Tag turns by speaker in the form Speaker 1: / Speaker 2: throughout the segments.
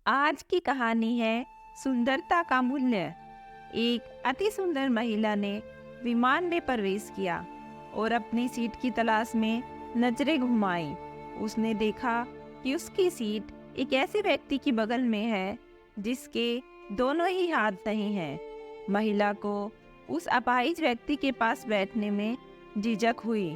Speaker 1: आज की कहानी है सुंदरता का मूल्य। एक अति सुंदर महिला ने विमान में प्रवेश किया और अपनी सीट की तलाश में नजरें घुमाई। उसने देखा कि उसकी सीट एक ऐसे व्यक्ति की बगल में है जिसके दोनों ही हाथ नहीं हैं। महिला को उस अपाहिज व्यक्ति के पास बैठने में झिझक हुई।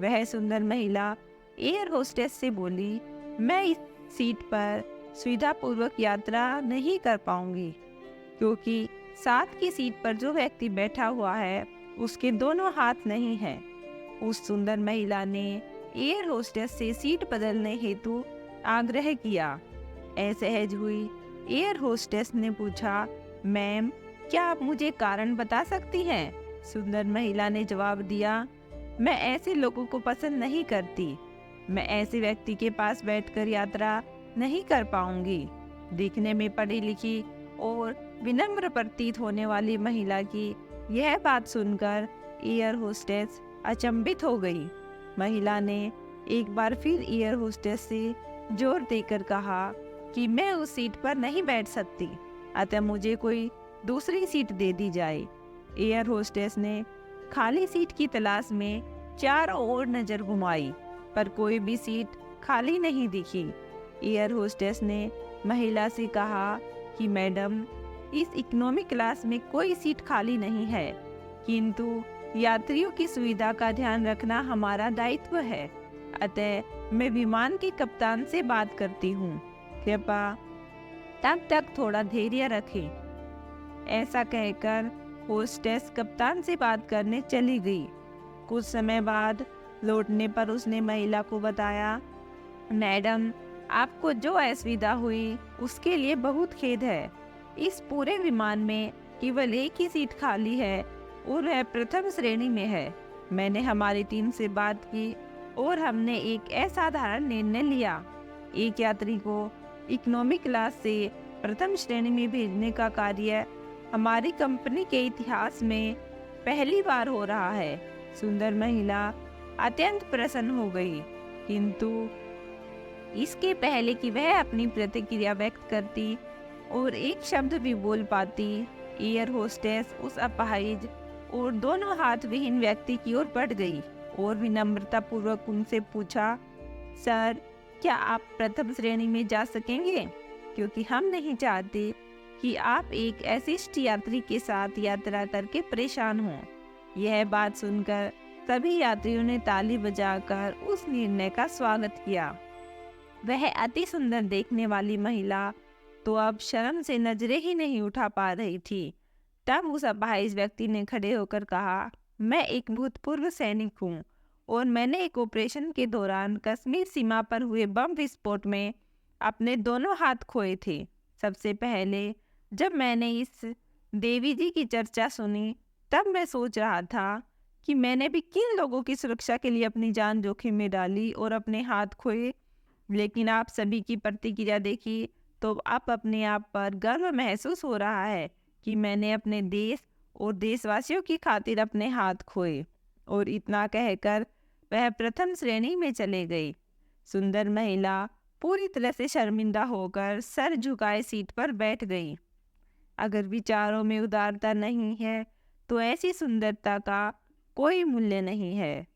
Speaker 1: वह सुंदर महिला एयर होस्टेस से बोली, मैं इस सीट पर सुविधापूर्वक यात्रा नहीं कर पाऊंगी क्योंकि साथ की सीट पर जो व्यक्ति बैठा हुआ है उसके दोनों हाथ नहीं हैं। उस सुंदर महिला ने एयर होस्टेस से सीट बदलने हेतु आग्रह किया। असहज हुई एयर होस्टेस ने पूछा, मैम, क्या आप मुझे कारण बता सकती हैं? सुंदर महिला ने जवाब दिया, मैं ऐसे लोगों को पसंद नहीं करती। मैं ऐसे व्यक्ति के पास बैठकर यात्रा नहीं कर पाऊंगी। दिखने में पढ़ी लिखी और विनम्र प्रतीत होने वाली महिला की यह बात सुनकर एयर होस्टेस अचंभित हो गई। महिला ने एक बार फिर एयर होस्टेस से जोर देकर कहा कि मैं उस सीट पर नहीं बैठ सकती, अतः मुझे कोई दूसरी सीट दे दी जाए। एयर होस्टेस ने खाली सीट की तलाश में चारों ओर नजर घुमाई पर कोई भी सीट खाली नहीं दिखी। एयर होस्टेस ने महिला से कहा कि मैडम, इस इकोनॉमी क्लास में कोई सीट खाली नहीं है, किंतु यात्रियों की सुविधा का ध्यान रखना हमारा दायित्व है, अतः मैं विमान के कप्तान से बात करती हूँ। कृपया तब तक थोड़ा धैर्य रखें। ऐसा कहकर होस्टेस कप्तान से बात करने चली गई। कुछ समय बाद लौटने पर उसने महिला को बताया, मैडम, आपको जो असुविधा हुई उसके लिए बहुत खेद है। इस पूरे विमान में केवल एक ही सीट खाली है और वह प्रथम श्रेणी में है। मैंने हमारी टीम से बात की और हमने एक असाधारण निर्णय लिया। एक यात्री को इकोनॉमी क्लास से प्रथम श्रेणी में भेजने का कार्य हमारी कंपनी के इतिहास में पहली बार हो रहा है। सुंदर महिला अत्यंत प्रसन्न हो गई, किंतु इसके पहले कि वह अपनी प्रतिक्रिया व्यक्त करती और एक शब्द भी बोल पाती, एयर होस्टेस उस अपाहिज और दोनों हाथ विहीन व्यक्ति की ओर बढ़ गई और विनम्रता पूर्वक उनसे पूछा, सर, क्या आप प्रथम श्रेणी में जा सकेंगे? क्योंकि हम नहीं चाहते कि आप एक ऐसे यात्री के साथ यात्रा करके परेशान हों। यह बात सुनकर सभी यात्रियों ने ताली बजाकर उस निर्णय का स्वागत किया। वह अति सुंदर देखने वाली महिला तो अब शर्म से नजरें ही नहीं उठा पा रही थी। तब उस अपाहिज व्यक्ति ने खड़े होकर कहा, मैं एक भूतपूर्व सैनिक हूँ और मैंने एक ऑपरेशन के दौरान कश्मीर सीमा पर हुए बम विस्फोट में अपने दोनों हाथ खोए थे। सबसे पहले जब मैंने इस देवी जी की चर्चा सुनी तब मैं सोच रहा था कि मैंने भी किन लोगों की सुरक्षा के लिए अपनी जान जोखिम में डाली और अपने हाथ खोए। लेकिन आप सभी की प्रतिक्रिया देखी तो आप अपने आप पर गर्व महसूस हो रहा है कि मैंने अपने देश और देशवासियों की खातिर अपने हाथ खोए। और इतना कहकर वह प्रथम श्रेणी में चले गई। सुंदर महिला पूरी तरह से शर्मिंदा होकर सर झुकाए सीट पर बैठ गई। अगर विचारों में उदारता नहीं है तो ऐसी सुंदरता का कोई मूल्य नहीं है।